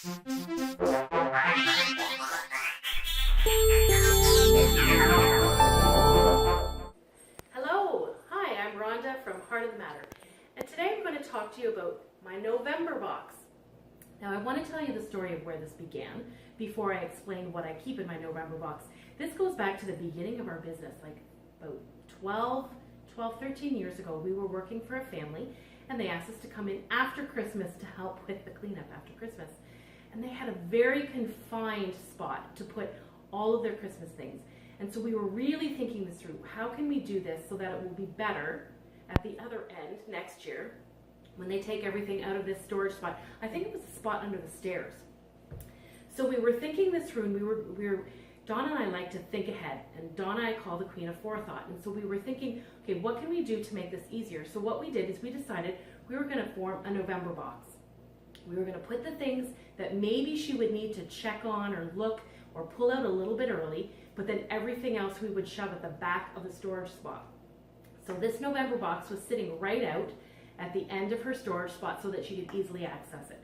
Hello, hi, I'm Rhonda from Heart of the Matter, and today I'm going to talk to you about my November box. Now I want to tell you the story of where this began before I explain what I keep in my November box. This goes back to the beginning of our business, like about 13 years ago. We were working for a family and they asked us to come in after Christmas to help with the cleanup after Christmas. And they had a very confined spot to put all of their Christmas things. And so we were really thinking this through. How can we do this so that it will be better at the other end next year when they take everything out of this storage spot? I think it was a spot under the stairs. So we were thinking this through, and we were Dawn and I like to think ahead, and Dawn and I call the queen of forethought. And so we were thinking, okay, what can we do to make this easier? So what we did is we decided we were going to form a November box. We were going to put the things that maybe she would need to check on or look or pull out a little bit early, but then everything else we would shove at the back of the storage spot. So this November box was sitting right out at the end of her storage spot so that she could easily access it.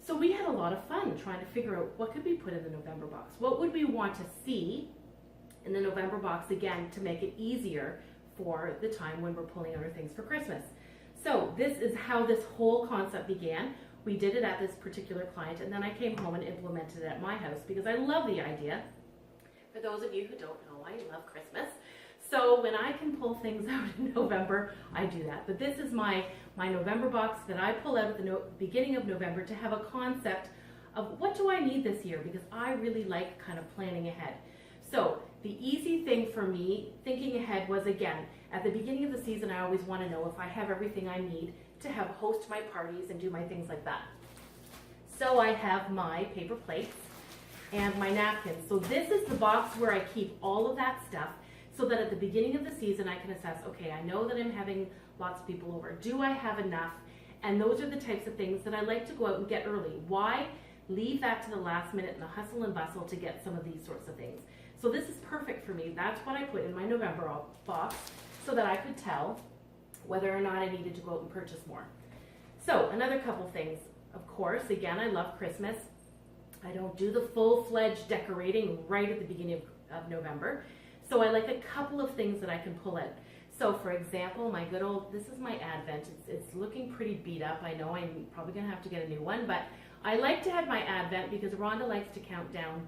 So we had a lot of fun trying to figure out what could we put in the November box. What would we want to see in the November box again to make it easier for the time when we're pulling out our things for Christmas. So this is how this whole concept began. We did it at this particular client, and then I came home and implemented it at my house because I love the idea. For those of you who don't know, I love Christmas. So when I can pull things out in November, I do that. But this is my November box that I pull out at the beginning of November to have a concept of what do I need this year, because I really like kind of planning ahead. So the easy thing for me thinking ahead was, again, at the beginning of the season, I always want to know if I have everything I need to host my parties and do my things like that. So I have my paper plates and my napkins. So this is the box where I keep all of that stuff, so that at the beginning of the season I can assess, okay, I know that I'm having lots of people over. Do I have enough? And those are the types of things that I like to go out and get early. Why leave that to the last minute in the hustle and bustle to get some of these sorts of things? So this is perfect for me. That's what I put in my November box so that I could tell whether or not I needed to go out and purchase more. So another couple things. Of course, again, I love Christmas. I don't do the full-fledged decorating right at the beginning of November. So I like a couple of things that I can pull out. So for example, my good old, this is my Advent. It's looking pretty beat up. I know I'm probably gonna have to get a new one, but I like to have my Advent because Rhonda likes to count down.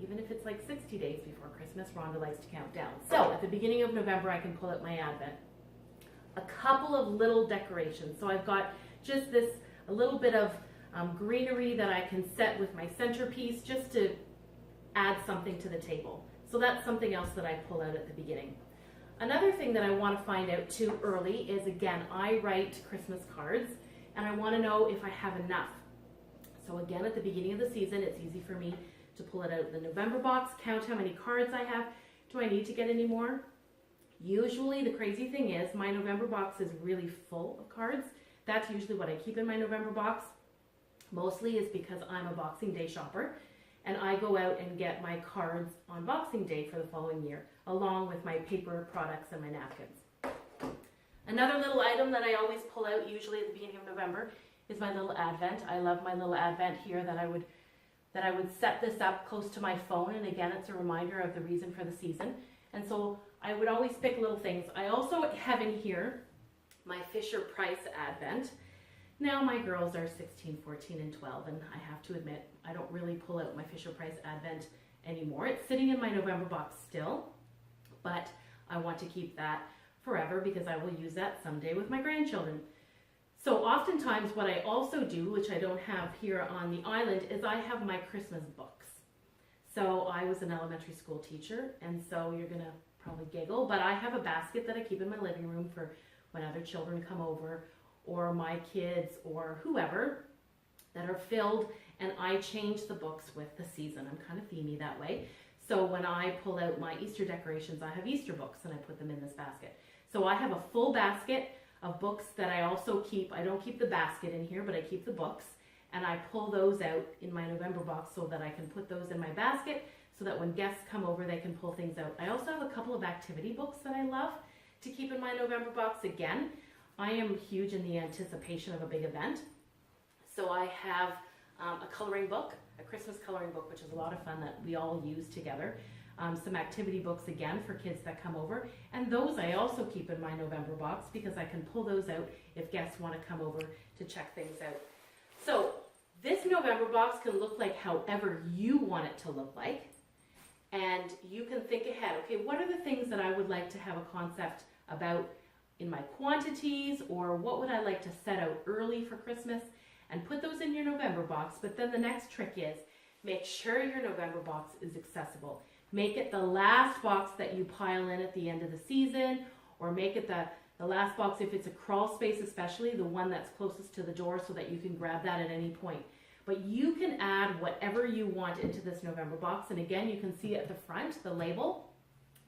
Even if it's like 60 days before Christmas, Rhonda likes to count down. So at the beginning of November, I can pull out my Advent. A couple of little decorations. So I've got just this, a little bit of greenery that I can set with my centerpiece just to add something to the table. So that's something else that I pull out at the beginning. Another thing that I want to find out too early is, again, I write Christmas cards and I want to know if I have enough. So again, at the beginning of the season, it's easy for me to pull it out of the November box, count how many cards I have. Do I need to get any more? Usually the crazy thing is my November box is really full of cards. That's usually what I keep in my November box. Mostly is because I'm a Boxing Day shopper, and I go out and get my cards on Boxing Day for the following year, along with my paper products and my napkins. Another little item that I always pull out, usually at the beginning of November, is my little Advent. I love my little Advent here that I would set this up close to my phone, and again, it's a reminder of the reason for the season. And so I would always pick little things. I also have in here my Fisher-Price Advent. Now my girls are 16, 14, and 12, and I have to admit, I don't really pull out my Fisher-Price Advent anymore. It's sitting in my November box still, but I want to keep that forever because I will use that someday with my grandchildren. So oftentimes what I also do, which I don't have here on the island, is I have my Christmas books. So I was an elementary school teacher, and so you're gonna probably giggle, but I have a basket that I keep in my living room for when other children come over, or my kids, or whoever, that are filled, and I change the books with the season. I'm kind of themey that way. So when I pull out my Easter decorations, I have Easter books, and I put them in this basket. So I have a full basket of books that I also keep. I don't keep the basket in here, but I keep the books, and I pull those out in my November box so that I can put those in my basket so that when guests come over, they can pull things out. I also have a couple of activity books that I love to keep in my November box. Again, I am huge in the anticipation of a big event. So I have a coloring book, a Christmas coloring book, which is a lot of fun that we all use together. Some activity books again for kids that come over, and those I also keep in my November box because I can pull those out if guests want to come over to check things out. So this November box can look like however you want it to look like, and you can think ahead, okay, what are the things that I would like to have a concept about in my quantities, or what would I like to set out early for Christmas, and put those in your November box. But then the next trick is make sure your November box is accessible. Make it the last box that you pile in at the end of the season, or make it the last box, if it's a crawl space especially, the one that's closest to the door so that you can grab that at any point. But you can add whatever you want into this November box, and again, you can see at the front, the label.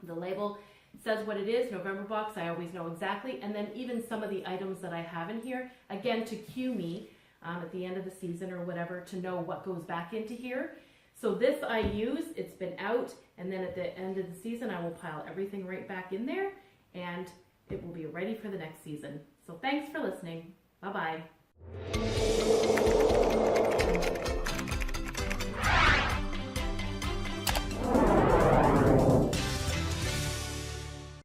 The label says what it is, November box, I always know exactly, and then even some of the items that I have in here, again, to cue me at the end of the season or whatever, to know what goes back into here. So this I use, it's been out, and then at the end of the season I will pile everything right back in there, and it will be ready for the next season. So thanks for listening. Bye-bye.